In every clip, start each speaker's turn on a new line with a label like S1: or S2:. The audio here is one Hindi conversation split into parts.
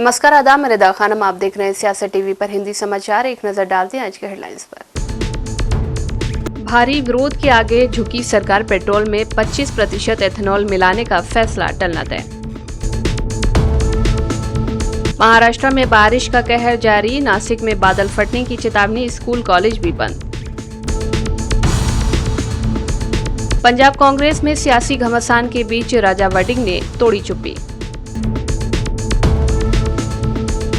S1: नमस्कार, आदाब, मैं रिदा खानम। आप देख रहे हैं सियासत टीवी पर हिंदी समाचार। एक नजर डालते हैं आज के हेडलाइंस पर। भारी विरोध के आगे झुकी सरकार, पेट्रोल में 25% एथेनॉल मिलाने का फैसला टलना तय। महाराष्ट्र में बारिश का कहर जारी, नासिक में बादल फटने की चेतावनी, स्कूल कॉलेज भी बंद। पंजाब कांग्रेस में सियासी घमासान के बीच राजा वडिंग ने तोड़ी चुप्पी।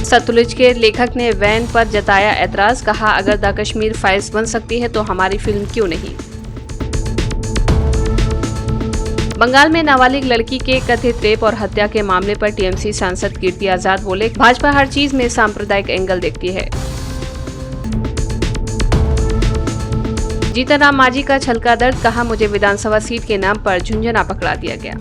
S1: सतलुज के लेखक ने वैन पर जताया ऐतराज, कहा अगर द कश्मीर फाइल्स बन सकती है तो हमारी फिल्म क्यों नहीं। बंगाल में नाबालिग लड़की के कथित रेप और हत्या के मामले पर टीएमसी सांसद कीर्ति आजाद बोले, भाजपा हर चीज में सांप्रदायिक एंगल देखती है। जीतन राम मांझी का छलका दर्द, कहा मुझे विधानसभा सीट के नाम पर झुंझुनू पकड़ा दिया गया।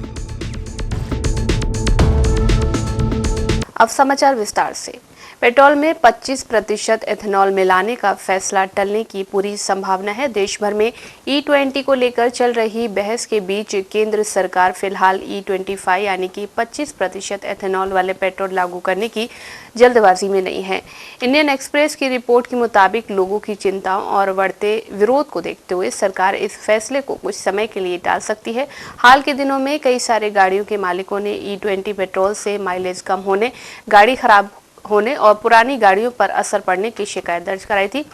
S1: अब समाचार विस्तार से। पेट्रोल में 25% एथेनॉल मिलाने का फैसला टलने की पूरी संभावना है। देश भर में E20 को लेकर चल रही बहस के बीच केंद्र सरकार फिलहाल E25 यानी कि 25% एथेनॉल वाले पेट्रोल लागू करने की जल्दबाजी में नहीं है। इंडियन एक्सप्रेस की रिपोर्ट के मुताबिक लोगों की चिंताओं और बढ़ते विरोध को देखते हुए सरकार इस फैसले को कुछ समय के लिए टाल सकती है। हाल के दिनों में कई सारे गाड़ियों के मालिकों ने E20 पेट्रोल से माइलेज कम होने, गाड़ी खराब होने और पुरानी गाड़ियों पर असर पड़ने की शिकायत दर्ज कराई थी।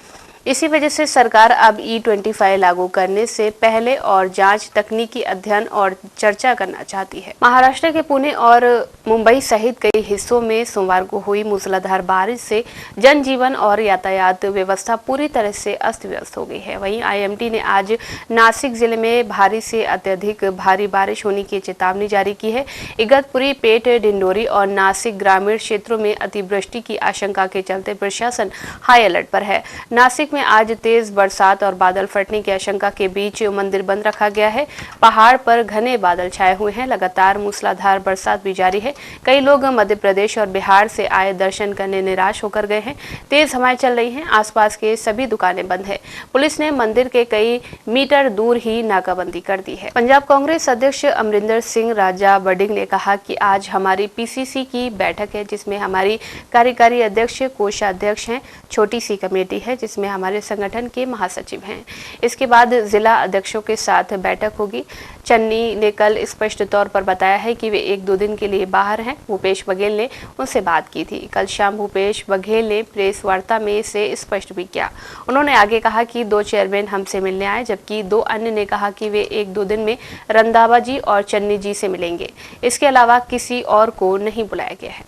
S1: इसी वजह से सरकार अब E25 लागू करने से पहले और जांच, तकनीकी अध्ययन और चर्चा करना चाहती है। महाराष्ट्र के पुणे और मुंबई सहित कई हिस्सों में सोमवार को हुई मूसलाधार बारिश से जनजीवन और यातायात व्यवस्था पूरी तरह से अस्त व्यस्त हो गई है। वहीं IMD ने आज नासिक जिले में भारी से अत्यधिक भारी बारिश होने की चेतावनी जारी की है। इगतपुरी, पेठ, डिंडोरी और नासिक ग्रामीण क्षेत्रों में अतिवृष्टि की आशंका के चलते प्रशासन हाई अलर्ट पर है। नासिक में आज तेज बरसात और बादल फटने की आशंका के बीच मंदिर बंद रखा गया है। पहाड़ पर घने बादल छाए हुए हैं। लगातार मूसलाधार बरसात भी जारी है। कई लोग मध्य प्रदेश और बिहार से आए दर्शन करने निराश होकर गए हैं। तेज हवाएं चल रही हैं। आसपास के सभी दुकानें बंद है। पुलिस ने मंदिर के कई मीटर दूर ही नाकाबंदी कर दी है। पंजाब कांग्रेस अध्यक्ष अमरिंदर सिंह राजा वडिंग ने कहा कि आज हमारी PCC की बैठक है, जिसमें हमारी कार्यकारी अध्यक्ष, कोषाध्यक्ष हैं, छोटी सी कमेटी है जिसमें हमारे संगठन के महासचिव हैं। इसके बाद जिला अध्यक्षों के साथ बैठक होगी। चन्नी ने कल स्पष्ट तौर पर बताया है कि वे 1-2 दिन के लिए बाहर हैं। भूपेश बघेल ने उनसे बात की थी। कल शाम भूपेश बघेल ने प्रेस वार्ता में इसे स्पष्ट भी किया। उन्होंने आगे कहा कि 2 चेयरमैन हमसे मिलने आए, जबकि 2 अन्य ने कहा कि वे 1-2 दिन में रंधावा जी और चन्नी जी से मिलेंगे। इसके अलावा किसी और को नहीं बुलाया गया है।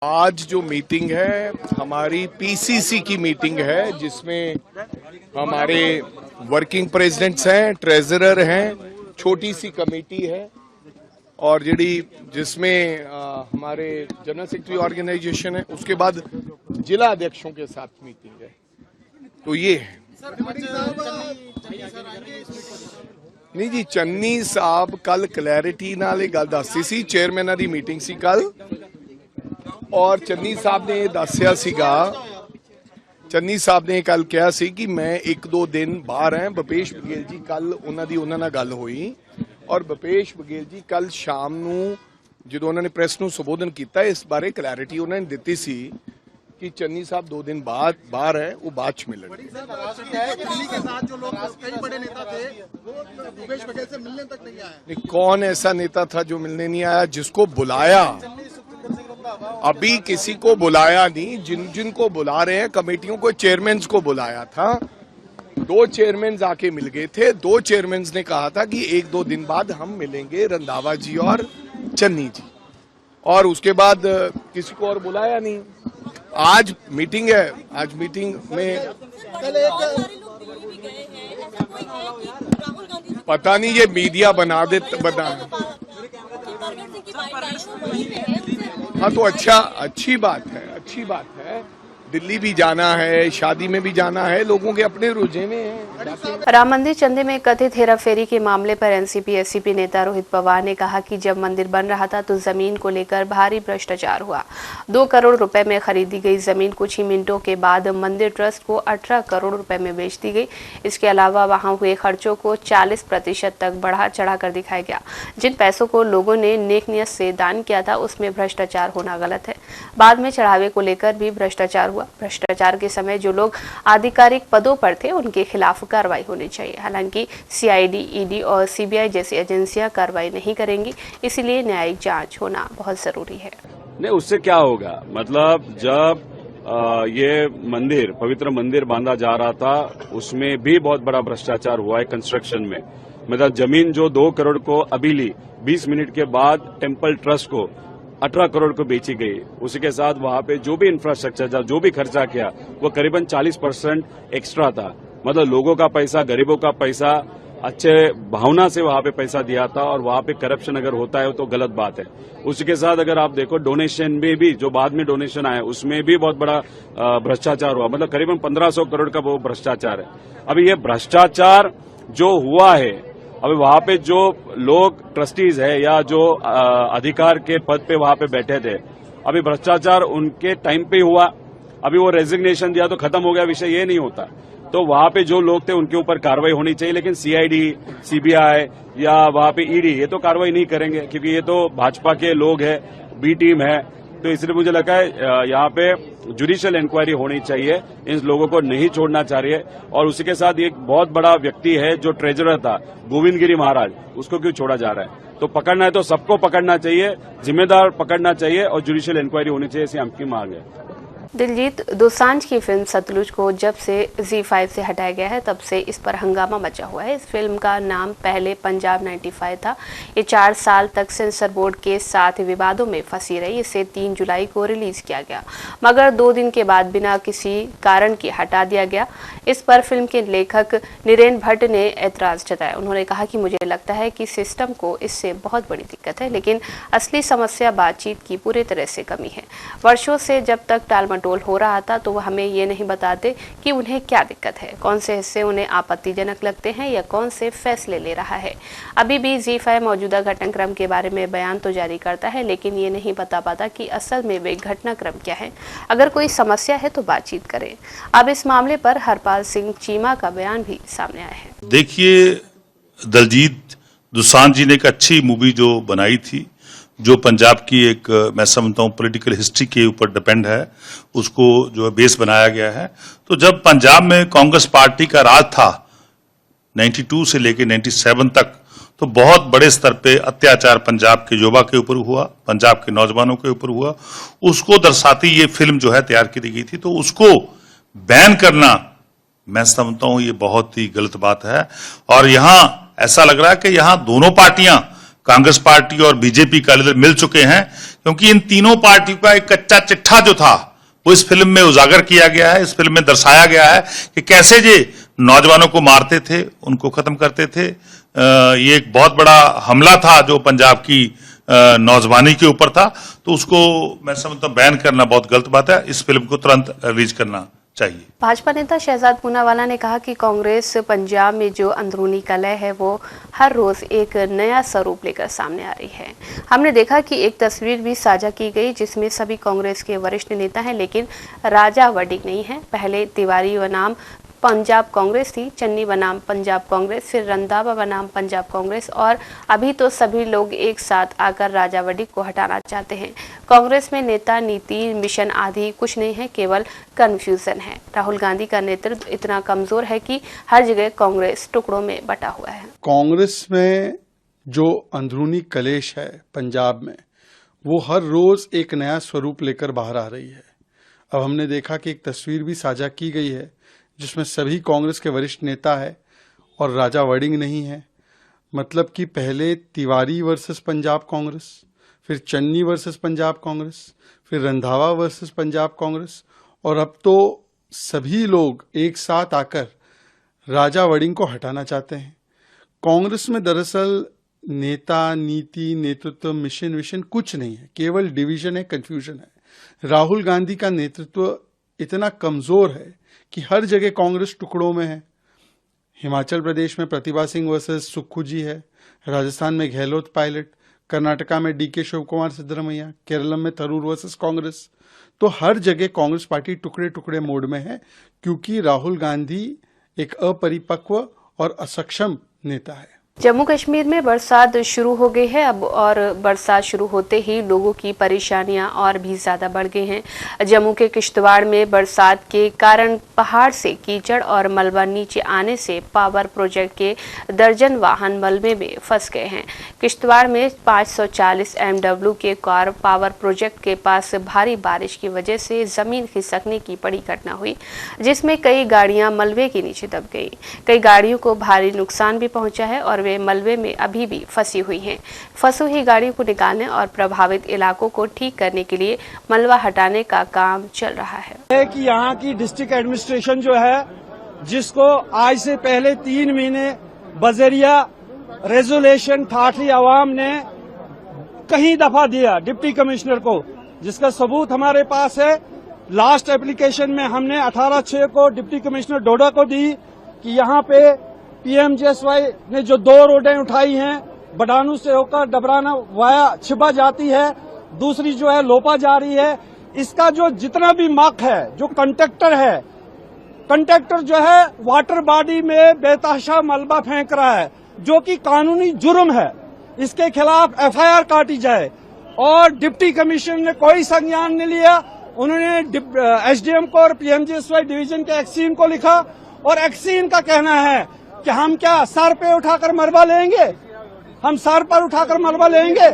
S2: आज जो मीटिंग है हमारी PCC की मीटिंग है, जिसमें हमारे वर्किंग प्रेसिडेंट्स हैं, ट्रेजरर हैं, छोटी सी कमेटी है और जिसमें हमारे जनरल सेक्रेटरी ऑर्गेनाइजेशन है। उसके बाद जिला अध्यक्षों के साथ मीटिंग है। तो ये है। नहीं जी, चन्नी साहब कल क्लैरिटी नाल एक गल दस्सी सी, चेयरमैन की मीटिंग सी कल और चन्नी साहब ने दसिया सीगा, चन्नी साहब ने कल कहा सी कि मैं 1-2 दिन बाहर हैं। भूपेश बघेल जी कल उन्होंने नाल गल हुई और भूपेश बघेल जी कल शाम नूं जो उन्होंने प्रेस नूं संबोधन किया, इस बारे क्लैरिटी उन्होंने दिती सी कि चन्नी साहब 2 दिन बाद बाहर है, वो बाद च मिलेंगे। कौन ऐसा नेता था जो मिलने नहीं आया? जिसको बुलाया, अभी किसी को बुलाया नहीं। जिनको बुला रहे हैं कमेटियों को, चेयरमैन को बुलाया था। 2 चेयरमैन आके मिल गए थे। 2 चेयरमैन ने कहा था कि 1-2 दिन बाद हम मिलेंगे, रंधावा जी और चन्नी जी, और उसके बाद किसी को और बुलाया नहीं। आज मीटिंग है। आज मीटिंग में पता नहीं ये मीडिया बना। हाँ तो अच्छी बात है। दिल्ली भी जाना है, शादी में भी जाना है, लोगों के अपने रुझाने हैं।
S1: राम मंदिर चंदे में कथित हेराफेरी के मामले पर एनसीपी-एससीपी नेता रोहित पवार ने कहा कि जब मंदिर बन रहा था तो जमीन को लेकर भारी भ्रष्टाचार हुआ। 2 करोड़ रुपए में खरीदी गई जमीन कुछ ही मिनटों के बाद मंदिर ट्रस्ट को 18 करोड़ रुपए में बेच दी गई। इसके अलावा वहां हुए खर्चों को 40% तक बढ़ा चढ़ा कर दिखाया गया। जिन पैसों को लोगों ने नेक नियत से दान किया था उसमें भ्रष्टाचार होना गलत है। बाद में चढ़ावे को लेकर भी भ्रष्टाचार हुआ। भ्रष्टाचार के समय जो लोग आधिकारिक पदों पर थे उनके खिलाफ कार्रवाई होनी चाहिए। हालांकि सीआईडी, ईडी और सीबीआई जैसी एजेंसियां कार्रवाई नहीं करेंगी, इसलिए न्यायिक जांच होना बहुत जरूरी है।
S3: नहीं, उससे क्या होगा? मतलब जब ये मंदिर, पवित्र मंदिर बांधा जा रहा था, उसमें भी बहुत बड़ा भ्रष्टाचार हुआ है कंस्ट्रक्शन में। मतलब जमीन जो 2 करोड़ को अभी ली, 20 मिनट के बाद टेम्पल ट्रस्ट को 18 करोड़ को बेची गई। उसी के साथ वहां पे जो भी इंफ्रास्ट्रक्चर था, जो भी खर्चा किया, वो करीबन 40% एक्स्ट्रा था। मतलब लोगों का पैसा, गरीबों का पैसा, अच्छे भावना से वहां पे पैसा दिया था, और वहां पे करप्शन अगर होता है तो गलत बात है। उसी के साथ अगर आप देखो डोनेशन में भी, जो बाद में डोनेशन आया, उसमें भी बहुत बड़ा भ्रष्टाचार हुआ। मतलब करीबन 1500 करोड़ का वो भ्रष्टाचार है। अभी ये भ्रष्टाचार जो हुआ है, अभी वहां पे जो लोग ट्रस्टीज है या जो अधिकार के पद पे वहां पे बैठे थे, अभी भ्रष्टाचार उनके टाइम पे हुआ। अभी वो रेजिग्नेशन दिया तो खत्म हो गया विषय, ये नहीं होता। तो वहां पे जो लोग थे उनके ऊपर कार्रवाई होनी चाहिए, लेकिन सीआईडी, सीबीआई या वहां पे ईडी ये तो कार्रवाई नहीं करेंगे, क्योंकि ये तो भाजपा के लोग हैं, बी टीम है। तो इसलिए मुझे लगा है यहाँ पे जुडिशियल इंक्वायरी होनी चाहिए, इन लोगों को नहीं छोड़ना चाहिए। और उसी के साथ एक बहुत बड़ा व्यक्ति है जो ट्रेजरर था, गोविंद गिरी महाराज, उसको क्यों छोड़ा जा रहा है? तो पकड़ना है तो सबको पकड़ना चाहिए, जिम्मेदार पकड़ना चाहिए, और जुडिशियल इंक्वायरी होनी चाहिए, ऐसी आपकी मांग है।
S1: दिलजीत दोसांझ की फिल्म सतलुज को जब से ZEE5 से हटाया गया है, तब से इस पर हंगामा मचा हुआ है। इस फिल्म का नाम पहले पंजाब 95 था। ये 4 साल तक सेंसर बोर्ड के साथ विवादों में फंसी रही। इसे 3 जुलाई को रिलीज किया गया, मगर 2 दिन के बाद बिना किसी कारण के हटा दिया गया। इस पर फिल्म के लेखक नीरेन भट्ट ने ऐतराज जताया। उन्होंने कहा कि मुझे लगता है कि सिस्टम को इससे बहुत बड़ी दिक्कत है, लेकिन असली समस्या बातचीत की पूरी तरह से कमी है। वर्षों से जब तक टालमटोल हो रहा था तो वो हमें ये नहीं बताते कि उन्हें क्या दिक्कत है, कौन से हिस्से उन्हें आपत्तिजनक लगते हैं या कौन से फैसले ले रहा है। अभी भी ZEE5 मौजूदा घटनाक्रम के बारे में बयान तो जारी करता है, लेकिन ये नहीं बता पाता कि असल में वे घटनाक्रम क्या है। अगर कोई समस्या है तो बातचीत करें। अब इस मामले पर हरपाल सिंह चीमा का बयान भी सामने आया है।
S4: देखिए, दलजीत दोसांझ जी ने एक अच्छी मूवी जो बनाई थी, जो पंजाब की एक, मैं समझता हूँ, पॉलिटिकल हिस्ट्री के ऊपर डिपेंड है, उसको जो है बेस बनाया गया है। तो जब पंजाब में कांग्रेस पार्टी का राज था 92 से लेकर 97 तक, तो बहुत बड़े स्तर पे अत्याचार पंजाब के युवा के ऊपर हुआ, पंजाब के नौजवानों के ऊपर हुआ। उसको दर्शाती ये फिल्म जो है तैयार की गई थी। तो उसको बैन करना, मैं समझता हूँ, ये बहुत ही गलत बात है। और यहां ऐसा लग रहा है कि यहां दोनों पार्टियां, कांग्रेस पार्टी और बीजेपी का लीडर मिल चुके हैं, क्योंकि इन तीनों पार्टियों का एक कच्चा चिट्ठा जो था वो इस फिल्म में उजागर किया गया है। इस फिल्म में दर्शाया गया है कि कैसे ये नौजवानों को मारते थे, उनको खत्म करते थे। ये एक बहुत बड़ा हमला था जो पंजाब की नौजवानी के ऊपर था। तो उसको मैं समझता हूं बैन करना बहुत गलत बात है। इस फिल्म को तुरंत रिलीज करना चाहिए।
S1: भाजपा नेता शहजाद पूनावाला ने कहा कि कांग्रेस पंजाब में जो अंदरूनी कलह है वो हर रोज एक नया स्वरूप लेकर सामने आ रही है। हमने देखा कि एक तस्वीर भी साझा की गई जिसमें सभी कांग्रेस के वरिष्ठ नेता हैं, लेकिन राजा वडिंग नहीं है। पहले तिवारी बनाम पंजाब कांग्रेस थी, चन्नी बनाम पंजाब कांग्रेस, फिर रंधावा बनाम पंजाब कांग्रेस, और अभी तो सभी लोग एक साथ आकर राजा वडिंग को हटाना चाहते हैं। कांग्रेस में नेता, नीति, मिशन आदि कुछ नहीं है, केवल कन्फ्यूजन है। राहुल गांधी का नेतृत्व इतना कमजोर है कि हर जगह कांग्रेस टुकड़ों में बटा हुआ है।
S5: कांग्रेस में जो अंदरूनी कलेश है पंजाब में, वो हर रोज एक नया स्वरूप लेकर बाहर आ रही है। अब हमने देखा कि एक तस्वीर भी साझा की गई है जिसमें सभी कांग्रेस के वरिष्ठ नेता है और राजा वडिंग नहीं है। मतलब कि पहले तिवारी वर्सेस पंजाब कांग्रेस, फिर चन्नी वर्सेस पंजाब कांग्रेस, फिर रंधावा वर्सेस पंजाब कांग्रेस, और अब तो सभी लोग एक साथ आकर राजा वडिंग को हटाना चाहते हैं। कांग्रेस में दरअसल नेता, नीति, नेतृत्व, मिशन विशन कुछ नहीं है, केवल डिवीजन है, कंफ्यूजन है। राहुल गांधी का नेतृत्व इतना कमजोर है कि हर जगह कांग्रेस टुकड़ों में है। हिमाचल प्रदेश में प्रतिभा सिंह वर्सेस सुक्खू जी है, राजस्थान में गहलोत पायलट, कर्नाटका में DK शिव कुमार सिद्धरमैया, केरल में थरूर वर्सेस कांग्रेस। तो हर जगह कांग्रेस पार्टी टुकड़े टुकड़े मोड में है, क्योंकि राहुल गांधी एक अपरिपक्व और असक्षम नेता है।
S1: जम्मू कश्मीर में बरसात शुरू हो गई है अब और बरसात शुरू होते ही लोगों की परेशानियां और भी ज्यादा बढ़ गई हैं। जम्मू के किश्तवाड़ में बरसात के कारण पहाड़ से कीचड़ और मलबा नीचे आने से पावर प्रोजेक्ट के दर्जन वाहन मलबे में फंस गए हैं। किश्तवाड़ में 540 MW के कार पावर प्रोजेक्ट के पास भारी बारिश की वजह से जमीन खिसकने की बड़ी घटना हुई, जिसमें कई गाड़ियां मलबे के नीचे दब गई। कई गाड़ियों को भारी नुकसान भी पहुंचा है और वे मलबे में अभी भी फंसी हुई हैं। फंसी हुई गाड़ियों को निकालने और प्रभावित इलाकों को ठीक करने के लिए मलबा हटाने का काम चल रहा है।
S6: कि यहाँ की डिस्ट्रिक्ट एडमिनिस्ट्रेशन जो है, जिसको आज से पहले 3 महीने बजरिया रेजोल्यूशन ठाठरी आवाम ने कहीं दफा दिया डिप्टी कमिश्नर को, जिसका सबूत हमारे पास है। लास्ट एप्लीकेशन में हमने 18/6 को डिप्टी कमिश्नर डोडा को दी कि यहाँ पे PMGSY ने जो 2 रोडें उठाई हैं, बडानू से होकर डबराना वाया छिपा जाती है, दूसरी जो है लोपा जा रही है, इसका जो जितना भी मक है, जो कंट्रैक्टर है, कंट्रैक्टर जो है वाटर बॉडी में बेतहाशा मलबा फेंक रहा है, जो कि कानूनी जुर्म है। इसके खिलाफ FIR काटी जाए। और डिप्टी कमिश्नर ने कोई संज्ञान नहीं लिया। उन्होंने SDM को और PMGSY डिवीजन के एक्सीन को लिखा और एक्सीन का कहना है कि हम क्या सर पे उठाकर मलबा लेंगे, हम सर पर उठाकर मलबा लेंगे।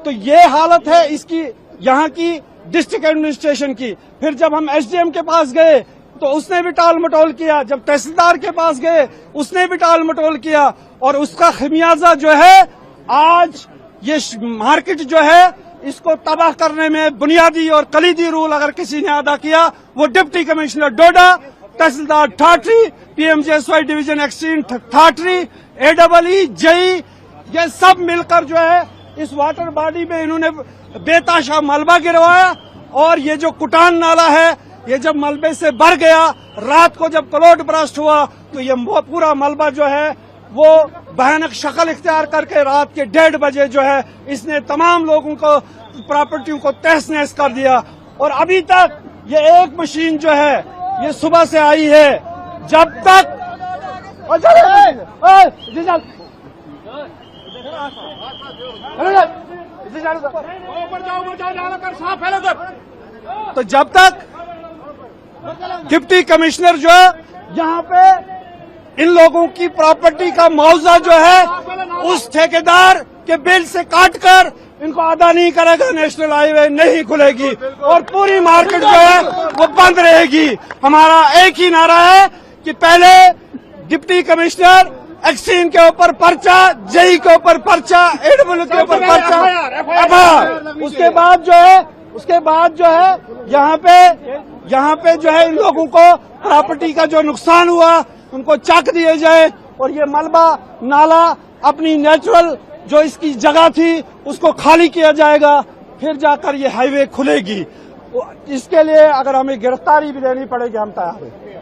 S6: तो ये हालत है इसकी, यहाँ की डिस्ट्रिक्ट एडमिनिस्ट्रेशन की। फिर जब हम SDM के पास गए तो उसने भी टाल मटोल किया, जब तहसीलदार के पास गए उसने भी टाल मटोल किया, और उसका खमियाजा जो है आज ये मार्केट जो है इसको तबाह करने में बुनियादी और कलीदी रोल अगर किसी ने अदा किया वो deputy commissioner Doda, tehsildar Thathri, PMGSY division exchange Thathri, AEE, JE, ये सब मिलकर जो है इस वाटर बॉडी में इन्होंने बेताशा मलबा गिरवाया। और ये जो कुटान नाला है, ये जब मलबे से भर गया, रात को जब क्लाउड बर्स्ट हुआ तो ये पूरा मलबा जो है वो भयानक शक्ल इख्तियार करके रात के 1:30 बजे जो है इसने तमाम लोगों को प्रॉपर्टियों को तहस नहस कर दिया। और अभी तक ये एक मशीन जो है ये सुबह से आई है, जब तक तो जब तक डिप्टी कमिश्नर जो है यहाँ पे इन लोगों की प्रॉपर्टी का मुआवजा जो है उस ठेकेदार के बिल से काटकर इनको अदा नहीं करेगा, नेशनल हाईवे नहीं खुलेगी और पूरी मार्केट जो है वो बंद रहेगी। हमारा एक ही नारा है कि पहले डिप्टी कमिश्नर एक्सीन के ऊपर पर्चा, JE के ऊपर पर्चा, AEE के ऊपर पर्चा, उसके बाद जो है यहाँ पे जो है इन लोगों को प्रॉपर्टी का जो नुकसान हुआ उनको चक दिए जाए और ये मलबा नाला अपनी नेचुरल जो इसकी जगह थी उसको खाली किया जाएगा, फिर जाकर ये हाईवे खुलेगी। इसके लिए अगर हमें गिरफ्तारी भी देनी पड़ेगी हम तैयार हैं।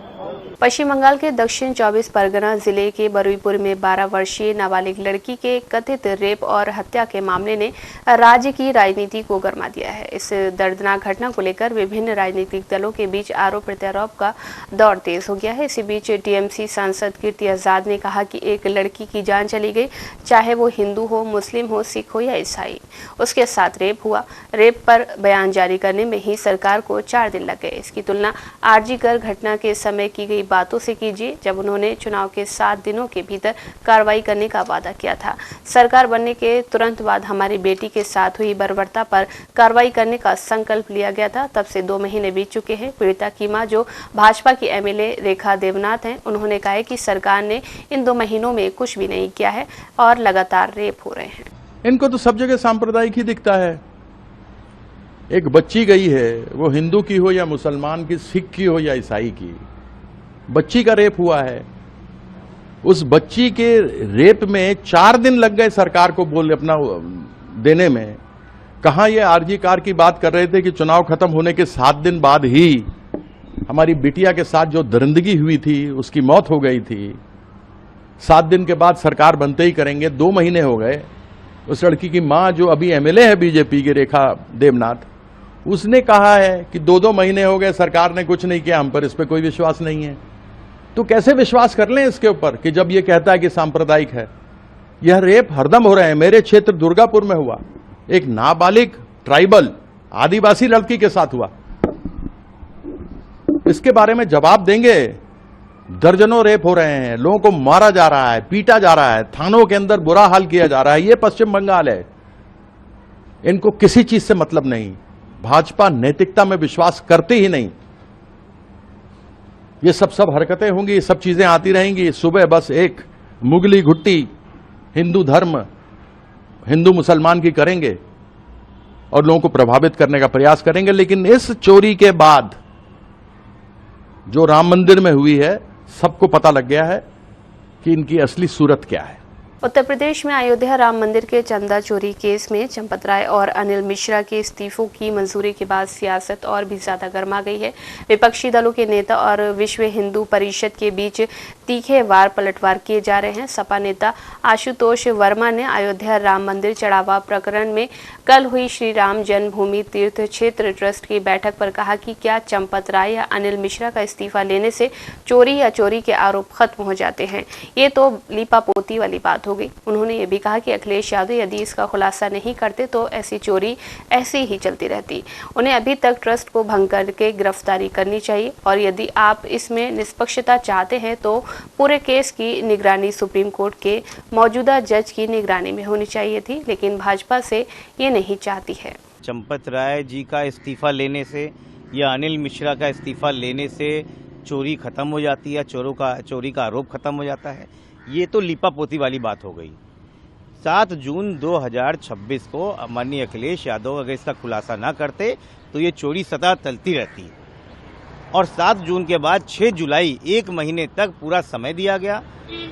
S1: पश्चिम बंगाल के दक्षिण 24 परगना जिले के बरुईपुर में 12 वर्षीय नाबालिग लड़की के कथित रेप और हत्या के मामले ने राज्य की राजनीति को गरमा दिया है। इस दर्दनाक घटना को लेकर विभिन्न राजनीतिक दलों के बीच आरोप प्रत्यारोप का दौर तेज हो गया है। इसी बीच TMC सांसद कीर्ति आजाद ने कहा कि एक लड़की की जान चली गई, चाहे वो हिंदू हो, मुस्लिम हो, सिख हो या ईसाई, उसके साथ रेप हुआ। रेप पर बयान जारी करने में ही सरकार को 4 दिन लग गए। इसकी तुलना RG कर घटना के समय की गई बातों से कीजिए, जब उन्होंने चुनाव के 7 दिनों के भीतर कार्रवाई करने का वादा किया था। सरकार बनने के तुरंत बाद हमारी बेटी के साथ हुई बर्बरता पर कार्रवाई करने का संकल्प लिया गया था। तब से 2 महीने बीत चुके हैं। पीड़िता की मां, जो भाजपा की MLA रेखा देवनाथ हैं, उन्होंने कहा है कि सरकार ने इन 2 महीनों में कुछ भी नहीं किया है और लगातार रेप हो रहे हैं।
S7: इनको तो सब जगह सांप्रदायिक ही दिखता है। एक बच्ची गई है, वो हिंदू की हो या मुसलमान की, सिख की हो या ईसाई की, बच्ची का रेप हुआ है। उस बच्ची के रेप में 4 दिन लग गए सरकार को बोल अपना देने में। कहां ये RG कार की बात कर रहे थे कि चुनाव खत्म होने के 7 दिन बाद ही हमारी बिटिया के साथ जो दरिंदगी हुई थी उसकी मौत हो गई थी। 7 दिन के बाद सरकार बनते ही करेंगे। 2 महीने हो गए। उस लड़की की मां, जो अभी MLA है BJP की, रेखा देवनाथ, उसने कहा है कि 2-2 महीने हो गए, सरकार ने कुछ नहीं किया, हम पर इस पर कोई विश्वास नहीं है। तो कैसे विश्वास कर लें इसके ऊपर कि जब ये कहता है कि सांप्रदायिक है? यह रेप हरदम हो रहे हैं। मेरे क्षेत्र दुर्गापुर में हुआ, एक नाबालिग ट्राइबल आदिवासी लड़की के साथ हुआ। इसके बारे में जवाब देंगे। दर्जनों रेप हो रहे हैं, लोगों को मारा जा रहा है, पीटा जा रहा है, थानों के अंदर बुरा हाल किया जा रहा है। ये पश्चिम बंगाल है। इनको किसी चीज से मतलब नहीं। भाजपा नैतिकता में विश्वास करती ही नहीं। ये सब हरकतें होंगी, ये सब चीजें आती रहेंगी। सुबह बस एक मुगली घुट्टी हिंदू धर्म, हिंदू मुसलमान की करेंगे और लोगों को प्रभावित करने का प्रयास करेंगे। लेकिन इस चोरी के बाद जो राम मंदिर में हुई है, सबको पता लग गया है कि इनकी असली सूरत क्या है।
S1: उत्तर प्रदेश में अयोध्या राम मंदिर के चंदा चोरी केस में चंपत राय और अनिल मिश्रा के इस्तीफों की मंजूरी के बाद सियासत और भी ज्यादा गर्मा गई है। विपक्षी दलों के नेता और विश्व हिंदू परिषद के बीच तीखे वार पलटवार किए जा रहे हैं। सपा नेता आशुतोष वर्मा ने अयोध्या राम मंदिर चढ़ावा प्रकरण में कल हुई श्री राम जन्मभूमि तीर्थ क्षेत्र ट्रस्ट की बैठक पर कहा कि क्या चंपत राय या अनिल मिश्रा का इस्तीफा लेने से चोरी या चोरी के आरोप खत्म हो जाते हैं। ये तो लीपापोती वाली बात हो गई। उन्होंने ये भी कहा कि अखिलेश यादव यदि इसका खुलासा नहीं करते तो ऐसी चोरी ऐसी ही चलती रहती। उन्हें अभी तक ट्रस्ट को भंग करके गिरफ्तारी करनी चाहिए और यदि आप इसमें निष्पक्षता चाहते हैं तो पूरे केस की निगरानी सुप्रीम कोर्ट के मौजूदा जज की निगरानी में होनी चाहिए थी, लेकिन भाजपा से ये नहीं चाहती है।
S8: चंपत राय जी का इस्तीफा लेने से या अनिल मिश्रा का इस्तीफा लेने से चोरी खत्म हो जाती है, चोरी का आरोप खत्म हो जाता है। ये तो लीपापोती वाली बात हो गई। 7 जून 2026 को माननीय अखिलेश यादव अगर इसका खुलासा ना करते तो ये चोरी सदा चलती रहती। और 7 जून के बाद 6 जुलाई 1 महीने तक पूरा समय दिया गया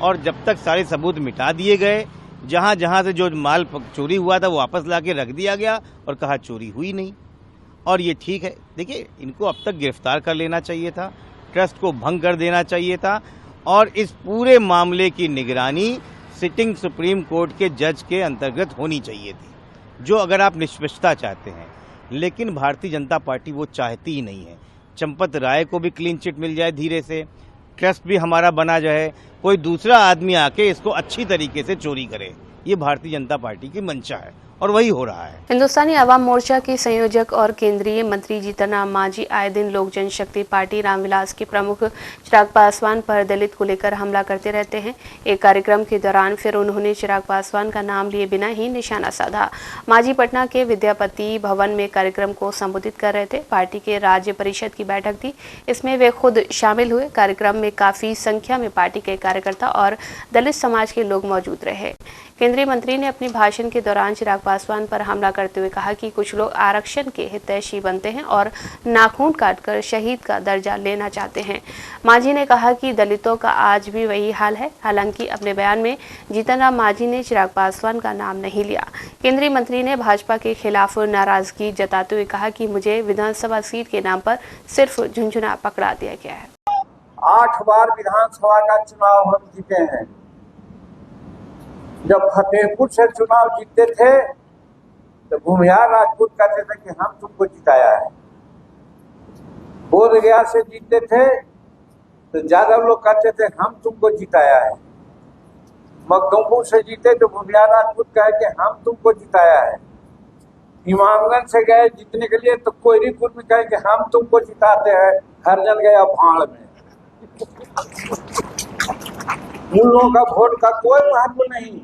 S8: और जब तक सारे सबूत मिटा दिए गए, जहां जहां से जो माल चोरी हुआ था वो वापस लाके रख दिया गया और कहा चोरी हुई नहीं। और ये ठीक है। देखिए, इनको अब तक गिरफ्तार कर लेना चाहिए था, ट्रस्ट को भंग कर देना चाहिए था और इस पूरे मामले की निगरानी सिटिंग सुप्रीम कोर्ट के जज के अंतर्गत होनी चाहिए थी, जो अगर आप निष्पक्षता चाहते हैं। लेकिन भारतीय जनता पार्टी वो चाहती ही नहीं है। चंपत राय को भी क्लीन चिट मिल जाए धीरे से, ट्रस्ट भी हमारा बना जाए, कोई दूसरा आदमी आके इसको अच्छी तरीके से चोरी करे। ये भारतीय जनता पार्टी की मंशा है और वही हो रहा है।
S1: हिंदुस्तानी अवाम मोर्चा के संयोजक और केंद्रीय मंत्री जीतन राम मांझी आए दिन लोक जनशक्ति पार्टी रामविलास के प्रमुख चिराग पासवान पर दलित को लेकर हमला करते रहते हैं। एक कार्यक्रम के दौरान फिर उन्होंने चिराग पासवान का नाम लिए बिना ही निशाना साधा। मांझी पटना के विद्यापति भवन में कार्यक्रम को संबोधित कर रहे थे। पार्टी के राज्य परिषद की बैठक थी, इसमें वे खुद शामिल हुए। कार्यक्रम में काफी संख्या में पार्टी के कार्यकर्ता और दलित समाज के लोग मौजूद रहे। केंद्रीय मंत्री ने अपने भाषण के दौरान चिराग पासवान पर हमला करते हुए कहा कि कुछ लोग आरक्षण के हितैषी बनते हैं और नाखून काटकर शहीद का दर्जा लेना चाहते हैं। मांझी ने कहा कि दलितों का आज भी वही हाल है। हालांकि अपने बयान में जीतन राम मांझी ने चिराग पासवान का नाम नहीं लिया। केंद्रीय मंत्री ने भाजपा के खिलाफ नाराजगी जताते हुए कहा कि मुझे विधानसभा सीट के नाम पर सिर्फ झुंझुना पकड़ा दिया गया है।
S9: 8 बार विधानसभा का चुनाव हम जीते हैं। जब फतेहपुर से चुनाव जीतते थे तो भूमिहार राजपूत कहते थे कि हम तुमको जिताया है। बोधगया से जीतते थे तो यादव लोग कहते थे हम तुमको जिताया है। मखदूमपुर से जीते तो भूमिहार राजपूत कहे कि हम तुमको जिताया है। इमामगंज से गए जीतने के लिए तो कोयरीपुर में कहे कि हम तुमको जिताते हैं। हरजन गया भाड़ में। उन लोगों का वोट का कोई महत्व नहीं।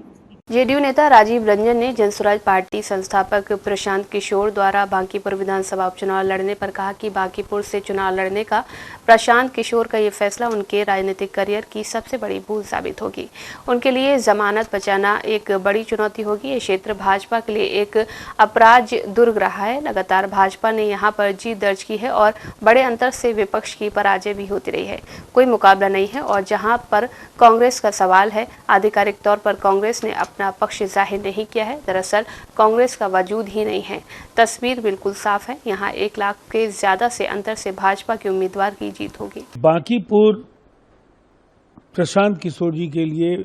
S1: जेडीयू नेता राजीव रंजन ने जनसुराज पार्टी संस्थापक प्रशांत किशोर द्वारा बांकीपुर विधानसभा उपचुनाव लड़ने पर कहा कि बांकीपुर से चुनाव लड़ने का प्रशांत किशोर का ये फैसला उनके राजनीतिक करियर की सबसे बड़ी भूल साबित होगी। उनके लिए जमानत बचाना एक बड़ी चुनौती होगी। ये क्षेत्र भाजपा के लिए एक अपराध दुर्ग रहा है। लगातार भाजपा ने यहाँ पर जीत दर्ज की है और बड़े अंतर से विपक्ष की पराजय भी होती रही है। कोई मुकाबला नहीं है। और जहाँ पर कांग्रेस का सवाल है, आधिकारिक तौर पर कांग्रेस ने अपना पक्ष जाहिर नहीं किया है। दरअसल कांग्रेस का वजूद ही नहीं है। तस्वीर बिल्कुल साफ है। यहाँ 1 लाख के ज्यादा से अंतर से भाजपा के उम्मीदवार की जीत होगी।
S10: बांकीपुर प्रशांत किशोर जी के लिए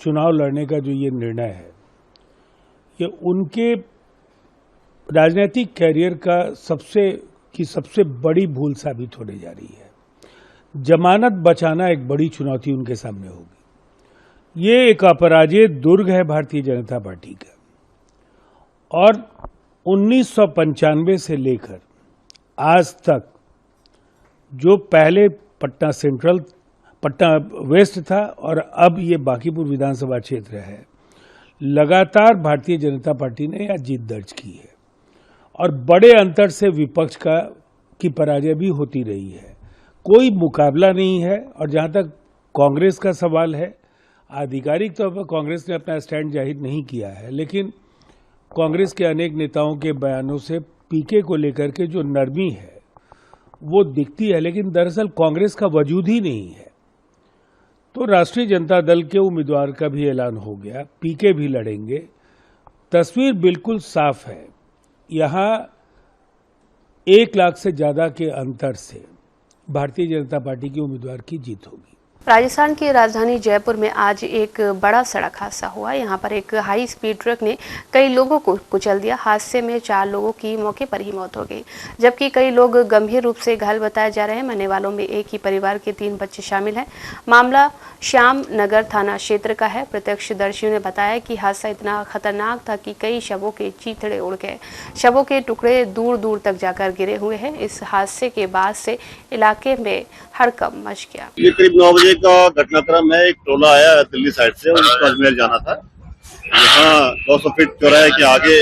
S10: चुनाव लड़ने का जो ये निर्णय है, ये उनके राजनीतिक कैरियर का सबसे बड़ी भूल साबित होने जा रही है। जमानत बचाना एक बड़ी चुनौती उनके सामने होगी। ये एक अपराजित दुर्ग है भारतीय जनता पार्टी का, और 1995 से लेकर आज तक जो पहले पटना सेंट्रल, पटना वेस्ट था और अब ये बांकीपुर विधानसभा क्षेत्र है, लगातार भारतीय जनता पार्टी ने यह जीत दर्ज की है और बड़े अंतर से विपक्ष की पराजय भी होती रही है। कोई मुकाबला नहीं है। और जहां तक कांग्रेस का सवाल है, आधिकारिक तौर पर कांग्रेस ने अपना स्टैंड जाहिर नहीं किया है, लेकिन कांग्रेस के अनेक नेताओं के बयानों से पीके को लेकर के जो नरमी है वो दिखती है, लेकिन दरअसल कांग्रेस का वजूद ही नहीं है। तो राष्ट्रीय जनता दल के उम्मीदवार का भी ऐलान हो गया, पीके भी लड़ेंगे। तस्वीर बिल्कुल साफ है। यहां 1 लाख से ज्यादा के अंतर से भारतीय जनता पार्टी के उम्मीदवार की जीत होगी।
S1: राजस्थान की राजधानी जयपुर में आज एक बड़ा सड़क हादसा हुआ। यहाँ पर एक हाई स्पीड ट्रक ने कई लोगों को कुचल दिया। हादसे में 4 लोगों की मौके पर ही मौत हो गई, जबकि कई लोग गंभीर रूप से घायल बताए जा रहे हैं। मरने वालों में एक ही परिवार के 3 बच्चे शामिल हैं। मामला श्याम नगर थाना क्षेत्र का है। प्रत्यक्षदर्शियों ने बताया कि हादसा इतना खतरनाक था कि कई शवों के चीथड़े उड़ गए। शवों के टुकड़े दूर दूर तक जाकर गिरे हुए हैं। इस हादसे के बाद से इलाके में हड़कंप मच गया।
S11: ये करीब 9 बजे का घटनाक्रम है। एक टोला आया दिल्ली साइड से और उसको अजमेर जाना था। यहाँ 200 फीट चौराहे के आगे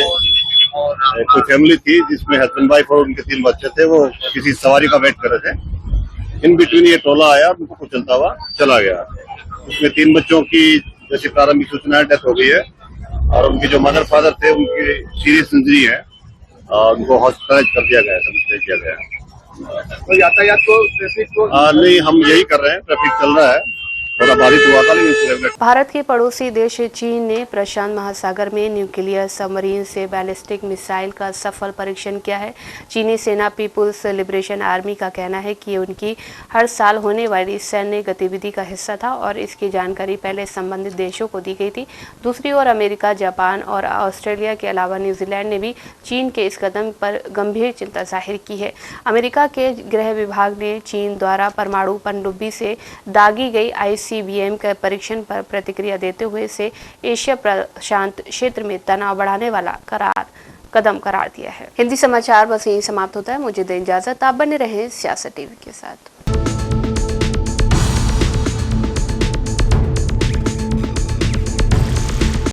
S11: कोई फैमिली थी जिसमें हस्बैंड वाइफ और उनके 3 बच्चे थे। वो किसी सवारी का वेट कर रहे थे। इन बिटवीन ये टोला आया, उनको कुचलता हुआ चला गया। उसमें 3 बच्चों की जैसी प्रारंभिक सूचना है डेथ हो गई है और उनके जो मदर फादर थे उनकी सीरियस इंजरी है और उनको हॉस्पिटलाइज कर दिया गया, सबमिट किया गया।
S2: तो यातायात को, ट्रैफिक को
S11: नहीं, हम यही कर रहे हैं। ट्रैफिक चल रहा है, थोड़ा बारिश हुआ था लेकिन
S1: भारत के पड़ोसी देश चीन ने प्रशांत महासागर में न्यूक्लियर सबमरीन से बैलिस्टिक मिसाइल का सफल परीक्षण किया है। चीनी सेना पीपुल्स लिबरेशन आर्मी का कहना है कि उनकी हर साल होने वाली सैन्य गतिविधि का हिस्सा था और इसकी जानकारी पहले संबंधित देशों को दी गई थी। दूसरी ओर अमेरिका, जापान और ऑस्ट्रेलिया के अलावा न्यूजीलैंड ने भी चीन के इस कदम पर गंभीर चिंता जाहिर की है। अमेरिका के गृह विभाग ने चीन द्वारा परमाणु पनडुब्बी से दागी गई ICBM के परीक्षण पर प्रतिक्रिया देते हुए इसे एशिया प्रशांत क्षेत्र में तनाव बढ़ाने वाला कदम करार दिया है। हिंदी समाचार बस यहीं समाप्त होता है। मुझे दें इजाजत। आप बने रहें सियासत टीवी के साथ।